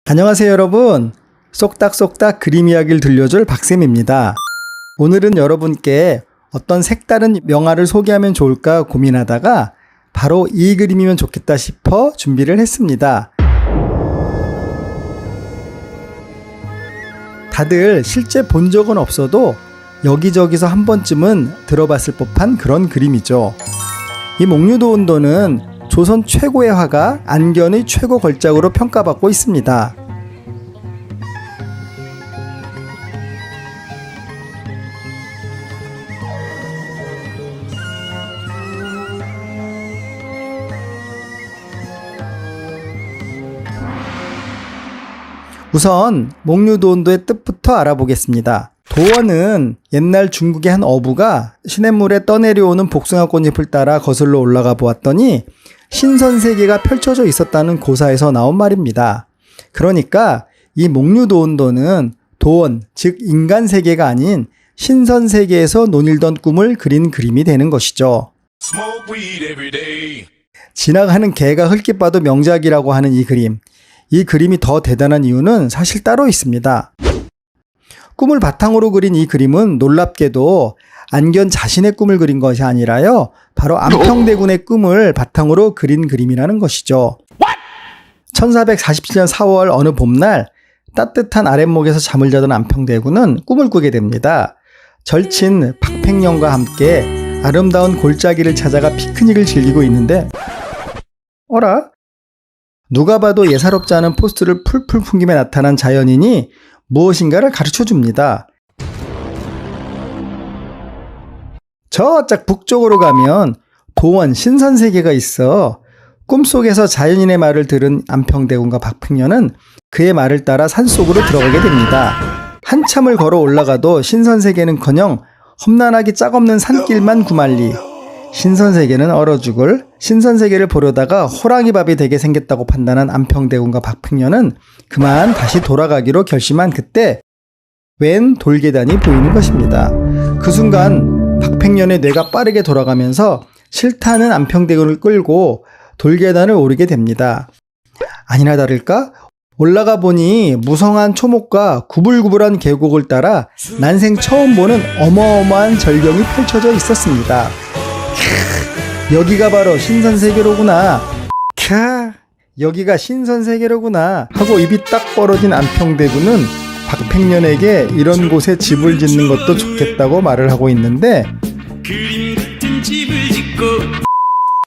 안녕하세요 여러분. 쏙닥쏙닥 그림 이야기를 들려줄 박쌤입니다. 오늘은 여러분께 어떤 색다른 명화를 소개하면 좋을까 고민하다가 바로 이 그림이면 좋겠다 싶어 준비를 했습니다. 다들 실제 본 적은 없어도 여기저기서 한 번쯤은 들어봤을 법한 그런 그림이죠. 이 목류도운도는 조선 최고의 화가 안견의 최고 걸작으로 평가받고 있습니다. 우선 목류도운도의 뜻부터 알아보겠습니다. 도원은 옛날 중국의 한 어부가 시냇물에 떠내려오는 복숭아 꽃잎을 따라 거슬러 올라가 보았더니 신선세계가 펼쳐져 있었다는 고사에서 나온 말입니다. 그러니까 이 목류도운도는 도원, 즉 인간세계가 아닌 신선세계에서 논일던 꿈을 그린 그림이 되는 것이죠. 지나가는 개가 흘낏 봐도 명작이라고 하는 이 그림. 이 그림이 더 대단한 이유는 사실 따로 있습니다. 꿈을 바탕으로 그린 이 그림은 놀랍게도 안견 자신의 꿈을 그린 것이 아니라요, 바로 안평대군의 꿈을 바탕으로 그린 그림이라는 것이죠. 1447년 4월 어느 봄날 따뜻한 아랫목에서 잠을 자던 안평대군은 꿈을 꾸게 됩니다. 절친 박팽년과 함께 아름다운 골짜기를 찾아가 피크닉을 즐기고 있는데 어라? 누가 봐도 예사롭지 않은 포스를 풀풀 풍기며 나타난 자연인이 무엇인가를 가르쳐줍니다. 저짝 북쪽으로 가면 도원 신선세계가 있어. 꿈속에서 자연인의 말을 들은 안평대군과 박팽년은 그의 말을 따라 산속으로 들어가게 됩니다. 한참을 걸어 올라가도 신선세계는커녕 험난하기 짝없는 산길만 구말리. 신선세계는 얼어 죽을. 신선세계를 보려다가 호랑이밥이 되게 생겼다고 판단한 안평대군과 박팽년은 그만 다시 돌아가기로 결심한 그때 웬 돌계단이 보이는 것입니다. 그 순간 박팽년의 뇌가 빠르게 돌아가면서 싫다는 안평대군을 끌고 돌계단을 오르게 됩니다. 아니나 다를까 올라가 보니 무성한 초목과 구불구불한 계곡을 따라 난생 처음 보는 어마어마한 절경이 펼쳐져 있었습니다. 여기가 바로 신선세계로구나. 여기가 신선세계로구나 하고 입이 딱 벌어진 안평대군은 박팽년에게 이런 곳에 집을 짓는 것도 좋겠다고 말을 하고 있는데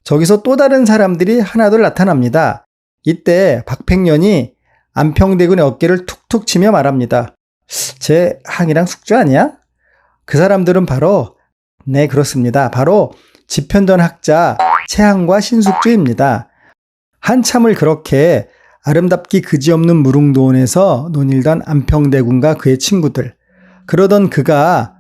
저기서 또 다른 사람들이 하나둘 나타납니다. 이때 박팽년이 안평대군의 어깨를 툭툭 치며 말합니다. 쟤 항이랑 숙주 아니야? 그 사람들은 바로 네 그렇습니다. 바로 지편전 학자 채항과 신숙주입니다. 한참을 그렇게 아름답기 그지없는 무릉도원에서 논일던 안평대군과 그의 친구들. 그러던 그가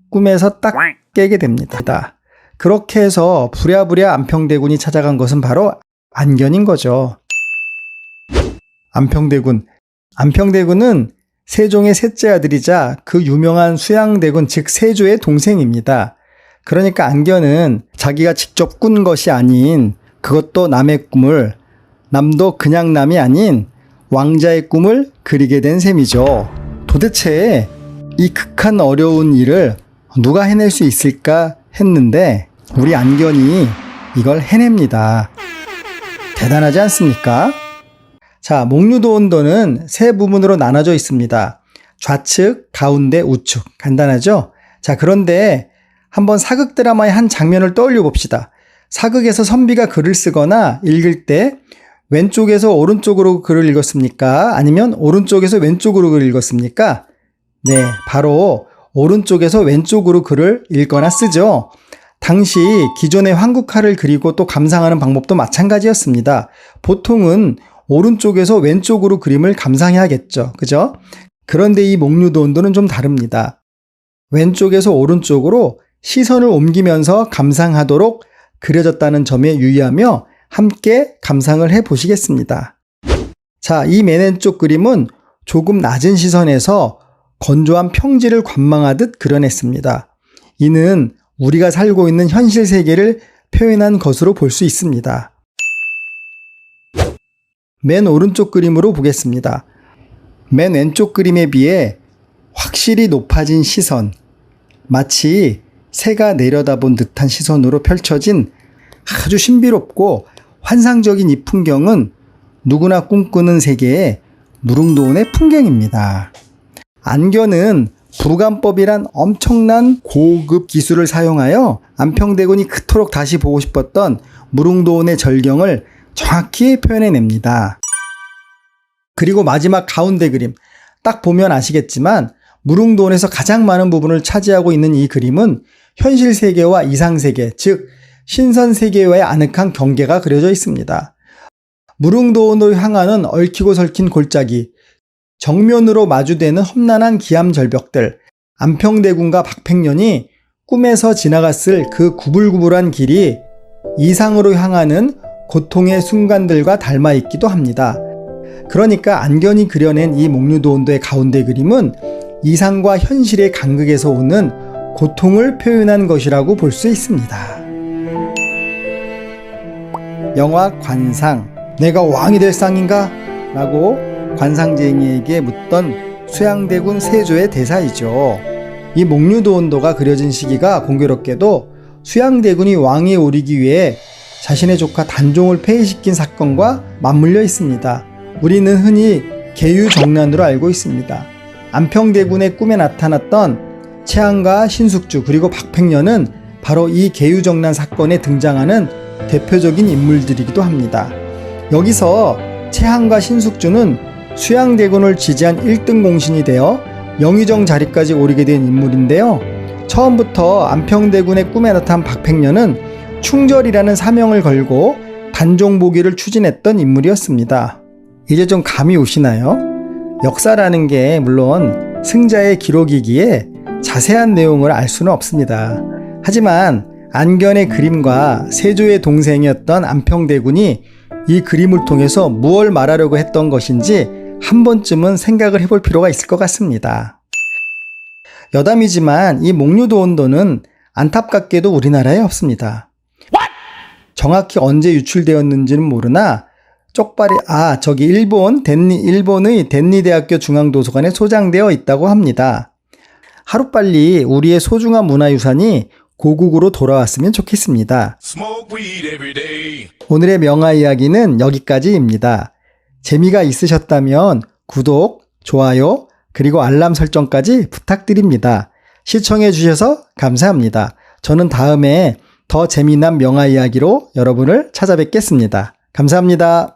꿈에서 딱 깨게 됩니다. 그렇게 해서 부랴부랴 안평대군이 찾아간 것은 바로 안견인 거죠. 안평대군은 세종의 셋째 아들이자 그 유명한 수양대군 즉 세조의 동생입니다. 그러니까 안견은 자기가 직접 꾼 것이 아닌 그것도 남의 꿈을 남도 그냥 남이 아닌 왕자의 꿈을 그리게 된 셈이죠. 도대체 이 극한 어려운 일을 누가 해낼 수 있을까 했는데 우리 안견이 이걸 해냅니다. 대단하지 않습니까? 자, 목류도운도는 세 부분으로 나눠져 있습니다. 좌측, 가운데, 우측. 간단하죠? 자, 그런데 한번 사극 드라마의 한 장면을 떠올려 봅시다. 사극에서 선비가 글을 쓰거나 읽을 때 왼쪽에서 오른쪽으로 글을 읽었습니까? 아니면 오른쪽에서 왼쪽으로 글을 읽었습니까? 네, 바로 오른쪽에서 왼쪽으로 글을 읽거나 쓰죠. 당시 기존의 황국화를 그리고 또 감상하는 방법도 마찬가지였습니다. 보통은 오른쪽에서 왼쪽으로 그림을 감상해야겠죠. 그죠? 그런데 이 목류도운도는 좀 다릅니다. 왼쪽에서 오른쪽으로 시선을 옮기면서 감상하도록 그려졌다는 점에 유의하며 함께 감상을 해보시겠습니다. 자, 이 맨 왼쪽 그림은 조금 낮은 시선에서 건조한 평지를 관망하듯 그려냈습니다. 이는 우리가 살고 있는 현실 세계를 표현한 것으로 볼 수 있습니다. 맨 오른쪽 그림으로 보겠습니다. 맨 왼쪽 그림에 비해 확실히 높아진 시선, 마치 새가 내려다본 듯한 시선으로 펼쳐진 아주 신비롭고 환상적인 이 풍경은 누구나 꿈꾸는 세계의 무릉도원의 풍경입니다. 안견은 불감법이란 엄청난 고급 기술을 사용하여 안평대군이 그토록 다시 보고 싶었던 무릉도원의 절경을 정확히 표현해냅니다. 그리고 마지막 가운데 그림, 딱 보면 아시겠지만 무릉도원에서 가장 많은 부분을 차지하고 있는 이 그림은 현실 세계와 이상 세계, 즉 신선 세계와의 아늑한 경계가 그려져 있습니다. 무릉도원으로 향하는 얽히고 설킨 골짜기, 정면으로 마주대는 험난한 기암 절벽들, 안평대군과 박팽년이 꿈에서 지나갔을 그 구불구불한 길이 이상으로 향하는 고통의 순간들과 닮아 있기도 합니다. 그러니까 안견이 그려낸 이 목류도원도의 가운데 그림은 이상과 현실의 간극에서 오는 고통을 표현한 것이라고 볼 수 있습니다. 영화 관상, 내가 왕이 될 상인가? 라고 관상쟁이에게 묻던 수양대군 세조의 대사이죠. 이 목류도원도가 그려진 시기가 공교롭게도 수양대군이 왕위에 오르기 위해 자신의 조카 단종을 폐위시킨 사건과 맞물려 있습니다. 우리는 흔히 계유정난으로 알고 있습니다. 안평대군의 꿈에 나타났던 채한과 신숙주 그리고 박팽년은 바로 이 계유정난 사건에 등장하는 대표적인 인물들이기도 합니다. 여기서 채한과 신숙주는 수양대군을 지지한 1등 공신이 되어 영의정 자리까지 오르게 된 인물인데요. 처음부터 안평대군의 꿈에 나타난 박팽년은 충절이라는 사명을 걸고 단종보기를 추진했던 인물이었습니다. 이제 좀 감이 오시나요? 역사라는 게 물론 승자의 기록이기에 자세한 내용을 알 수는 없습니다. 하지만 안견의 그림과 세조의 동생이었던 안평대군이 이 그림을 통해서 무엇을 말하려고 했던 것인지 한 번쯤은 생각을 해볼 필요가 있을 것 같습니다. 여담이지만 이 목류도원도는 안타깝게도 우리나라에 없습니다. 정확히 언제 유출되었는지는 모르나 쪽발이 저기 일본의 덴니대학교 중앙도서관에 소장되어 있다고 합니다. 하루빨리 우리의 소중한 문화유산이 고국으로 돌아왔으면 좋겠습니다. 오늘의 명화 이야기는 여기까지입니다. 재미가 있으셨다면 구독, 좋아요, 그리고 알람 설정까지 부탁드립니다. 시청해 주셔서 감사합니다. 저는 다음에 더 재미난 명화 이야기로 여러분을 찾아뵙겠습니다. 감사합니다.